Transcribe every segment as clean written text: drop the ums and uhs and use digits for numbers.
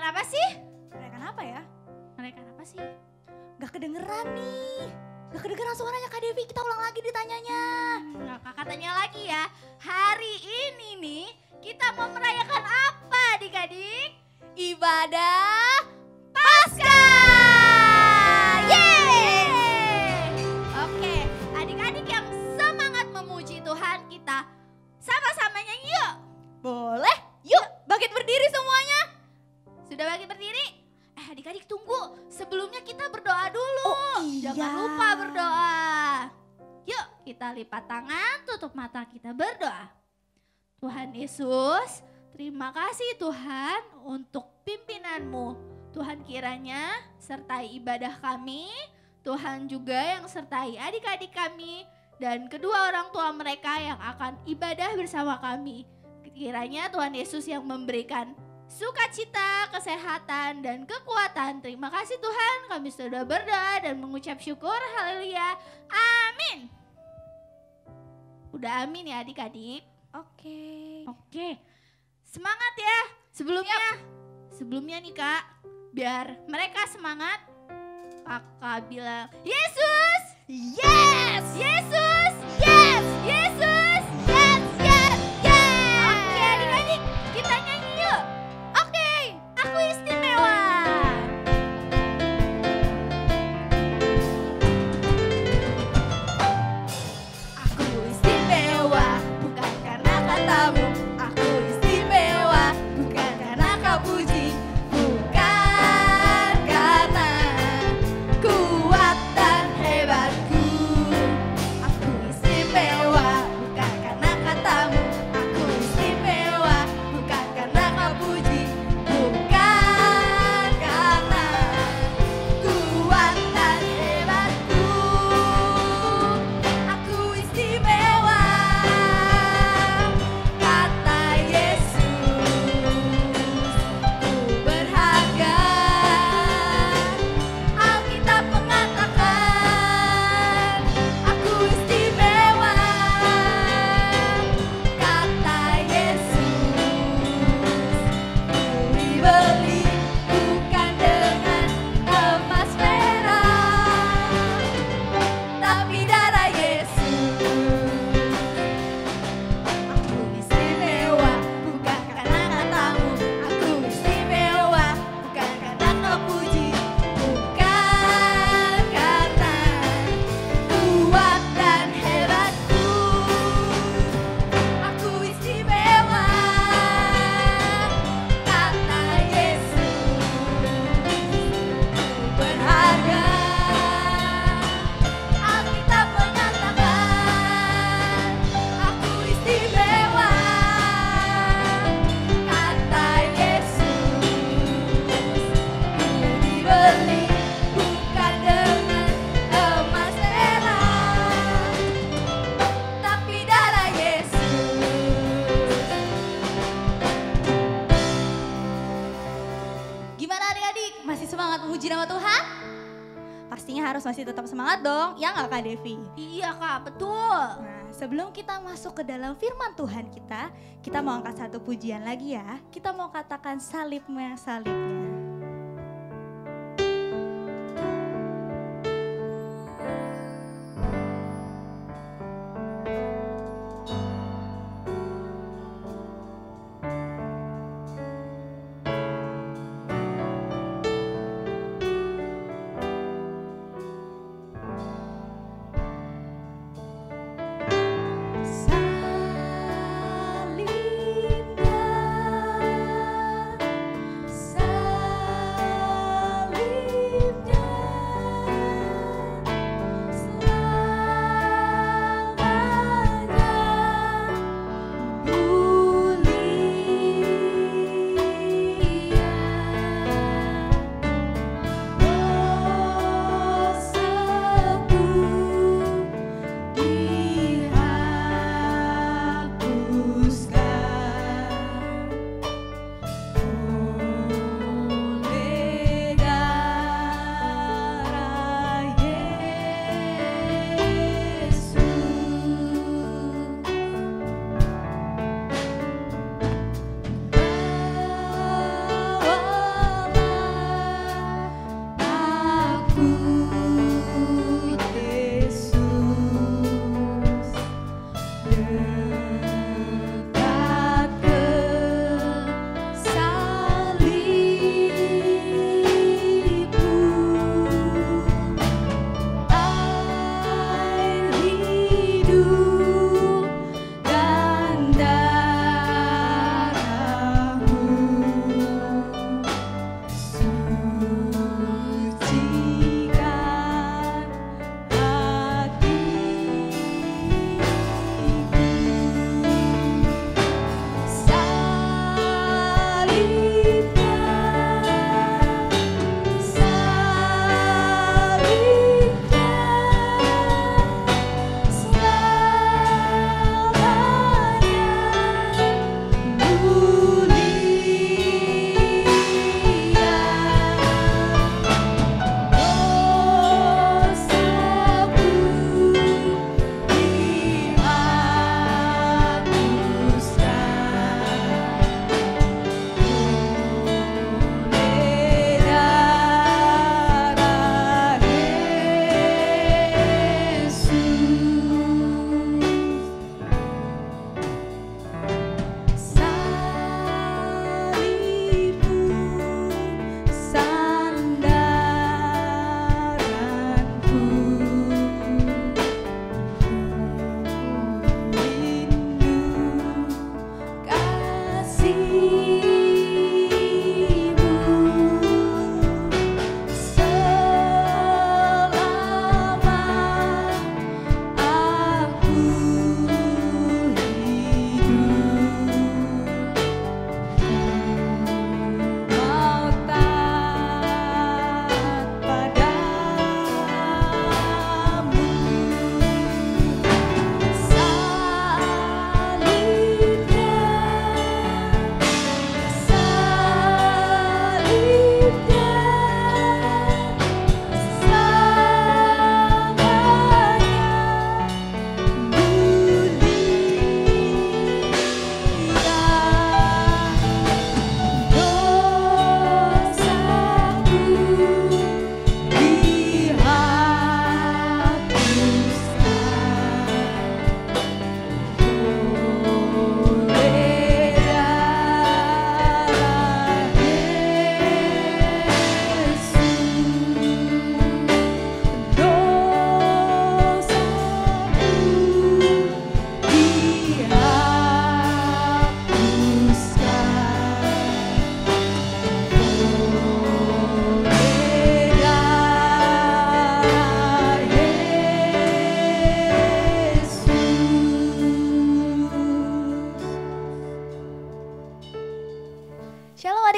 Menanyakan apa sih? Menanyakan apa ya? Menanyakan apa sih? Gak kedengeran nih. Gak kedengeran suaranya Kak Devi, kita ulang lagi ditanyanya. Kakak tanya lagi ya. Hari ini nih kita mau merayakan apa adik-adik? Ibadah Paskah! Yeay! Oke, adik-adik yang semangat memuji Tuhan kita sama-sama nyanyi yuk. boleh? Yuk bangkit berdiri semuanya. Sudah bagi berdiri? Adik-adik tunggu, sebelumnya kita berdoa dulu. Oh, iya. Jangan lupa berdoa. Yuk kita lipat tangan, tutup mata, kita berdoa. Tuhan Yesus, terima kasih Tuhan untuk pimpinanmu. Tuhan kiranya sertai ibadah kami, Tuhan juga yang sertai adik-adik kami dan kedua orang tua mereka yang akan ibadah bersama kami. Kiranya Tuhan Yesus yang memberikan sukacita, kesehatan, dan kekuatan. Terima kasih Tuhan, kami sudah berdoa dan mengucap syukur. Haleluya. Amin. Udah amin ya adik-adik. Oke. Semangat ya. Sebelumnya nih Kak, biar mereka semangat, Kakak bilang, Yesus! Yes! Yesus! Yes! Yesus! Yes! Yes! Yes! Oke adik-adik, kita nyanyi yuk. Oke, aku istimewa. Aku istimewa, bukan karena katamu. Aku istimewa, bukan karena kau puji. Bukan karena kuat dan hebatku. Aku istimewa, bukan karena katamu. Aku istimewa, bukan karena kau puji. Bukan karena kuat dan hebatku. Aku istimewa, kata Yesus. Ku berharga. Alkitab mengatakan aku istimewa, kata Yesus. Ku dibeli bukan dengan emas perak, tapi darah Yesus. Aku istimewa, bukan karena katamu. Aku istimewa, bukan karena kau puji. Bukan karena kuat dan hebatku. Aku istimewa, kata Yesus. Ku berharga. Alkitab mengatakan aku istimewa, kata Yesus. Ku dibeli bukan dengan emas perak, tapi darah Yesus. Gimana adik-adik? Masih semangat memuji nama Tuhan? Pastinya harus masih tetap semangat dong, ya nggak Kak Devi? Iya Kak, betul. Nah, sebelum kita masuk ke dalam firman Tuhan kita mau angkat satu pujian lagi ya. Kita mau katakan salibnya. Salibnya,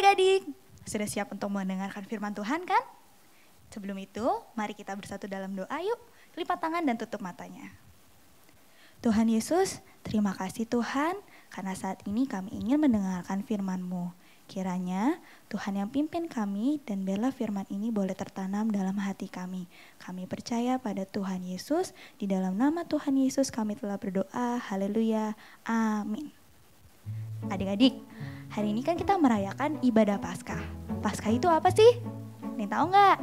adik-adik, sudah siap untuk mendengarkan firman Tuhan kan? Sebelum itu, mari kita bersatu dalam doa yuk. Lipat tangan dan tutup matanya. Tuhan Yesus, terima kasih Tuhan, karena saat ini kami ingin mendengarkan firman-Mu. Kiranya Tuhan yang pimpin kami dan biarlah firman ini boleh tertanam dalam hati kami. Kami percaya pada Tuhan Yesus, di dalam nama Tuhan Yesus kami telah berdoa, haleluya, amin. Adik-adik, hari ini kan kita merayakan ibadah Paskah. Paskah itu apa sih? Nih tahu nggak?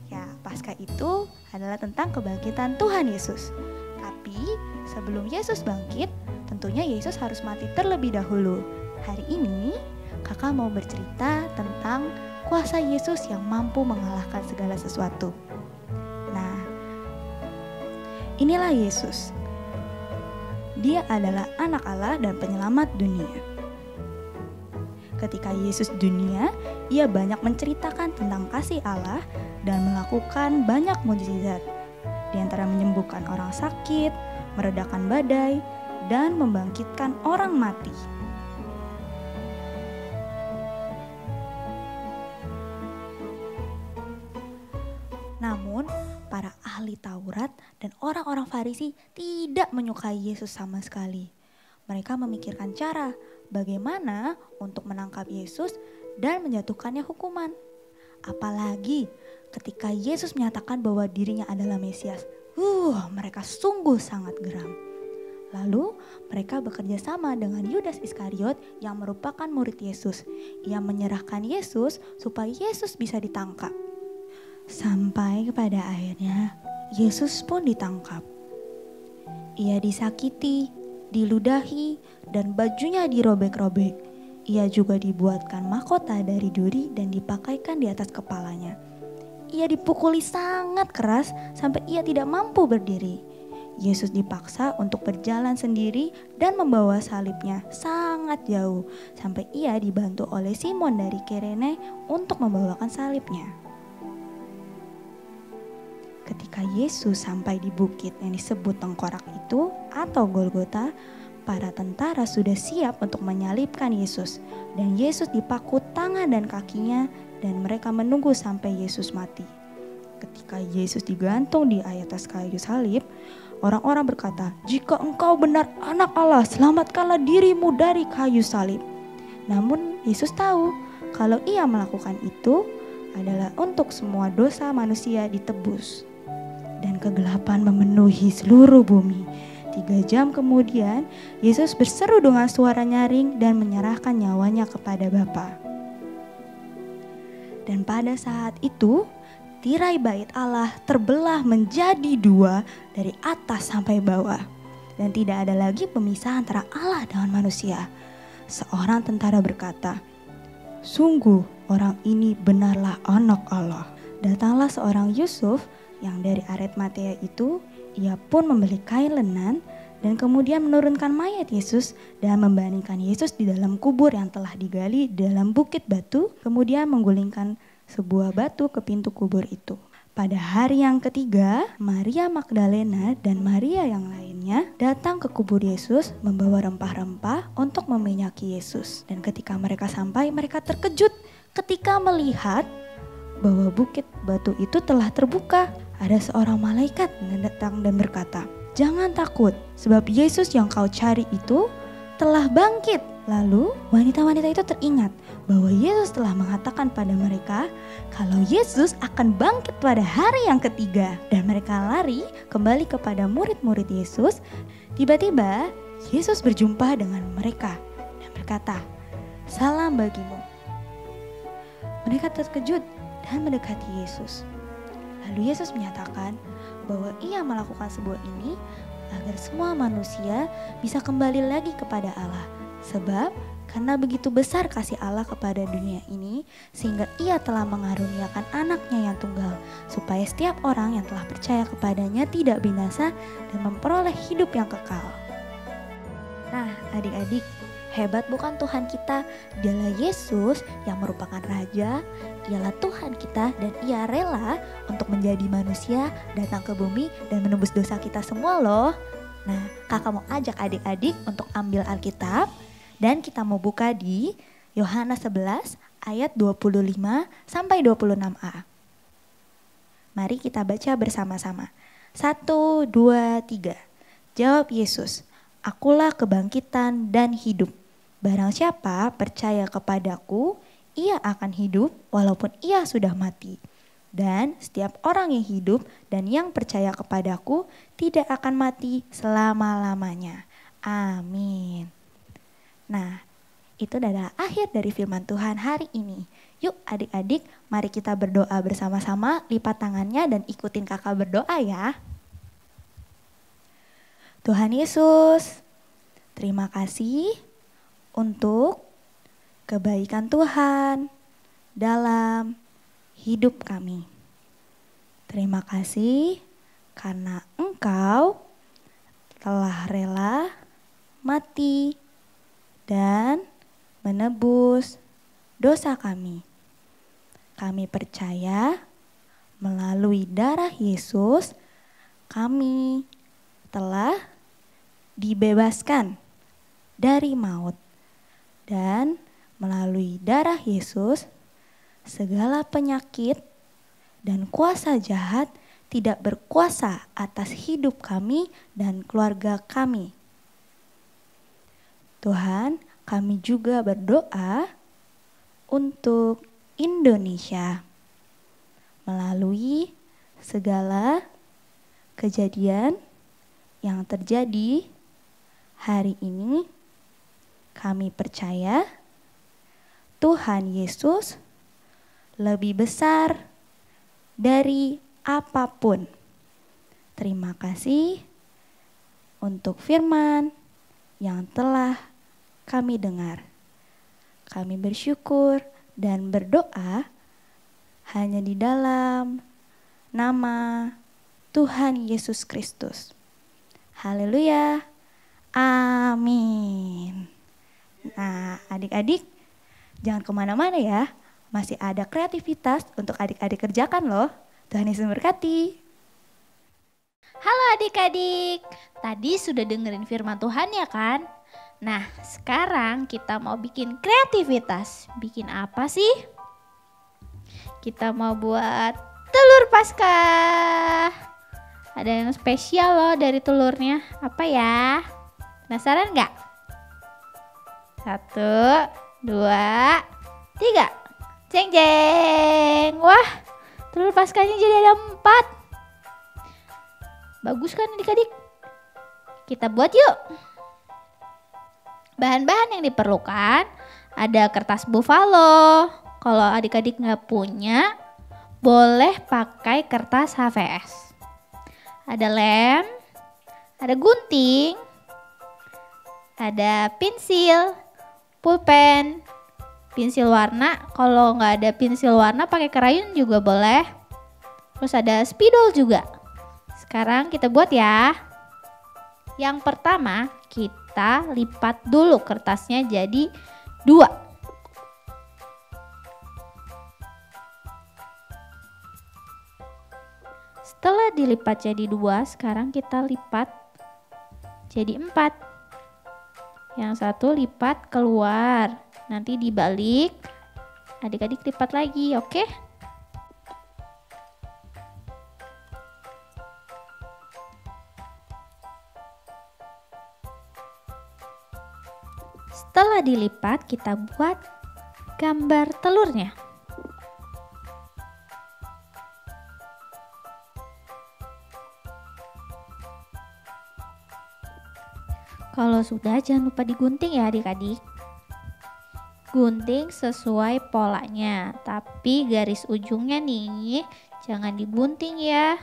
Ya, Paskah itu adalah tentang kebangkitan Tuhan Yesus. Tapi sebelum Yesus bangkit, tentunya Yesus harus mati terlebih dahulu. Hari ini kakak mau bercerita tentang kuasa Yesus yang mampu mengalahkan segala sesuatu. Nah, inilah Yesus. Dia adalah anak Allah dan penyelamat dunia. Ketika Yesus dunia, ia banyak menceritakan tentang kasih Allah dan melakukan banyak mukjizat. Di antara menyembuhkan orang sakit, meredakan badai, dan membangkitkan orang mati. Namun, para ahli Taurat dan orang-orang Farisi tidak menyukai Yesus sama sekali. Mereka memikirkan cara bagaimana untuk menangkap Yesus dan menjatuhkannya hukuman. Apalagi ketika Yesus menyatakan bahwa dirinya adalah Mesias. Mereka sungguh sangat geram. Lalu mereka bekerja sama dengan Yudas Iskariot yang merupakan murid Yesus. Ia menyerahkan Yesus supaya Yesus bisa ditangkap. Sampai pada akhirnya Yesus pun ditangkap. Ia disakiti, diludahi, dan bajunya dirobek-robek. Ia juga dibuatkan mahkota dari duri dan dipakaikan di atas kepalanya. Ia dipukuli sangat keras sampai ia tidak mampu berdiri. Yesus dipaksa untuk berjalan sendiri dan membawa salibnya sangat jauh sampai ia dibantu oleh Simon dari Kirene untuk membawakan salibnya. Ketika Yesus sampai di bukit yang disebut Tengkorak itu atau Golgota, para tentara sudah siap untuk menyalibkan Yesus. Dan Yesus dipaku tangan dan kakinya dan mereka menunggu sampai Yesus mati. Ketika Yesus digantung di atas kayu salib, orang-orang berkata, "Jika engkau benar anak Allah, selamatkanlah dirimu dari kayu salib." Namun Yesus tahu kalau ia melakukan itu adalah untuk semua dosa manusia ditebus. Dan kegelapan memenuhi seluruh bumi. 3 jam kemudian, Yesus berseru dengan suara nyaring dan menyerahkan nyawanya kepada Bapa. Dan pada saat itu, tirai bait Allah terbelah menjadi 2 dari atas sampai bawah. Dan tidak ada lagi pemisah antara Allah dengan manusia. Seorang tentara berkata, "Sungguh orang ini benarlah anak Allah." Datanglah seorang Yusuf yang dari Arimatea itu, ia pun membeli kain lenan dan kemudian menurunkan mayat Yesus dan membandingkan Yesus di dalam kubur yang telah digali di dalam bukit batu, kemudian menggulingkan sebuah batu ke pintu kubur itu. Pada hari yang ketiga, Maria Magdalena dan Maria yang lainnya datang ke kubur Yesus membawa rempah-rempah untuk meminyaki Yesus. Dan ketika mereka sampai, mereka terkejut ketika melihat bahwa bukit batu itu telah terbuka. Ada seorang malaikat yang datang dan berkata, "Jangan takut, sebab Yesus yang kau cari itu telah bangkit." Lalu wanita-wanita itu teringat bahwa Yesus telah mengatakan pada mereka kalau Yesus akan bangkit pada hari yang ketiga. Dan mereka lari kembali kepada murid-murid Yesus. Tiba-tiba Yesus berjumpa dengan mereka dan berkata, "Salam bagimu." Mereka terkejut dan mendekati Yesus. Lalu Yesus menyatakan bahwa ia melakukan sebuah ini agar semua manusia bisa kembali lagi kepada Allah. Sebab karena begitu besar kasih Allah kepada dunia ini, sehingga ia telah mengaruniakan anaknya yang tunggal, supaya setiap orang yang telah percaya kepadanya tidak binasa dan memperoleh hidup yang kekal. Nah, adik-adik, hebat bukan Tuhan kita? Dialah Yesus yang merupakan Raja, ialah Tuhan kita dan ia rela untuk menjadi manusia, datang ke bumi dan menebus dosa kita semua loh. Nah, kakak mau ajak adik-adik untuk ambil Alkitab dan kita mau buka di Yohanes 11 ayat 25 sampai 26a. Mari kita baca bersama-sama. 1, 2, 3. Jawab Yesus, "Akulah kebangkitan dan hidup. Barang siapa percaya kepadaku, ia akan hidup walaupun ia sudah mati. Dan setiap orang yang hidup dan yang percaya kepadaku tidak akan mati selama-lamanya. Amin." Nah, itu adalah akhir dari firman Tuhan hari ini. Yuk adik-adik, mari kita berdoa bersama-sama, lipat tangannya dan ikutin kakak berdoa ya. Tuhan Yesus, terima kasih untuk kebaikan Tuhan dalam hidup kami. Terima kasih karena Engkau telah rela mati dan menebus dosa kami. Kami percaya melalui darah Yesus kami telah dibebaskan dari maut. Dan melalui darah Yesus segala penyakit dan kuasa jahat tidak berkuasa atas hidup kami dan keluarga kami. Tuhan, kami juga berdoa untuk Indonesia melalui segala kejadian yang terjadi hari ini. Kami percaya Tuhan Yesus lebih besar dari apapun. Terima kasih untuk firman yang telah kami dengar. Kami bersyukur dan berdoa hanya di dalam nama Tuhan Yesus Kristus. Haleluya. Amin. Nah, adik-adik jangan kemana-mana ya. Masih ada kreativitas untuk adik-adik kerjakan loh. Tuhan Yesus memberkati. Halo adik-adik, tadi sudah dengerin firman Tuhan ya kan? Nah, sekarang kita mau bikin kreativitas. Bikin apa sih? Kita mau buat telur Paskah. Ada yang spesial loh dari telurnya. Apa ya? Penasaran nggak? 1, 2, 3. Jeng jeng. Wah, telur Paskahnya jadi ada 4. Bagus kan adik-adik? Kita buat yuk. Bahan-bahan yang diperlukan ada kertas buffalo. Kalau adik-adik nggak punya, boleh pakai kertas HVS. Ada lem, ada gunting, ada pensil, pulpen, pensil warna. Kalau nggak ada pensil warna pakai krayon juga boleh. Terus ada spidol juga. Sekarang kita buat ya. Yang pertama kita lipat dulu kertasnya jadi 2. Setelah dilipat jadi 2, sekarang kita lipat jadi 4. Yang satu lipat keluar, nanti dibalik, adik-adik lipat lagi, oke? Setelah dilipat, kita buat gambar telurnya. Kalau sudah, jangan lupa digunting ya adik-adik. Gunting sesuai polanya, tapi garis ujungnya nih jangan digunting ya.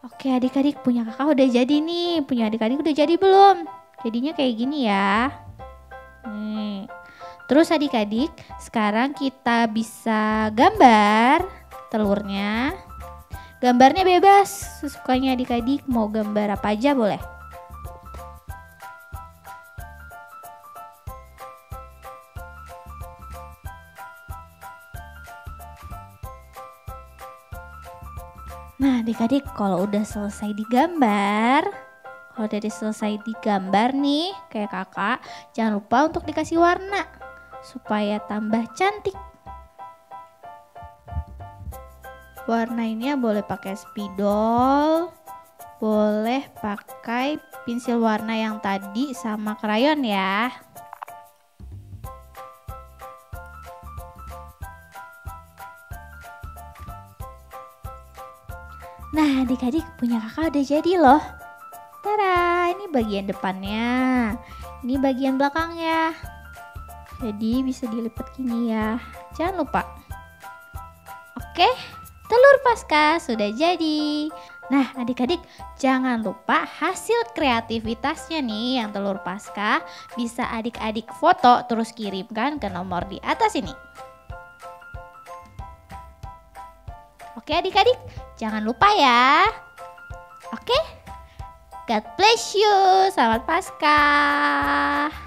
Oke adik-adik, punya kakak udah jadi nih, punya adik-adik udah jadi belum? Jadinya kayak gini ya. Nih. Terus adik-adik, sekarang kita bisa gambar telurnya. Gambarnya bebas, sesukanya adik-adik, mau gambar apa aja boleh. Nah adik-adik kalau udah selesai digambar, nih kayak kakak, jangan lupa untuk dikasih warna supaya tambah cantik. Warna ini boleh pakai spidol, boleh pakai pensil warna yang tadi sama krayon ya. Nah adik-adik punya kakak udah jadi loh. Tada, ini bagian depannya, ini bagian belakangnya. Jadi bisa dilipat gini ya, jangan lupa. Oke, telur Paskah sudah jadi. Nah adik-adik jangan lupa hasil kreativitasnya nih yang telur Paskah bisa adik-adik foto terus kirimkan ke nomor di atas ini. Oke adik-adik, jangan lupa ya. Oke, God bless you. Selamat Paskah.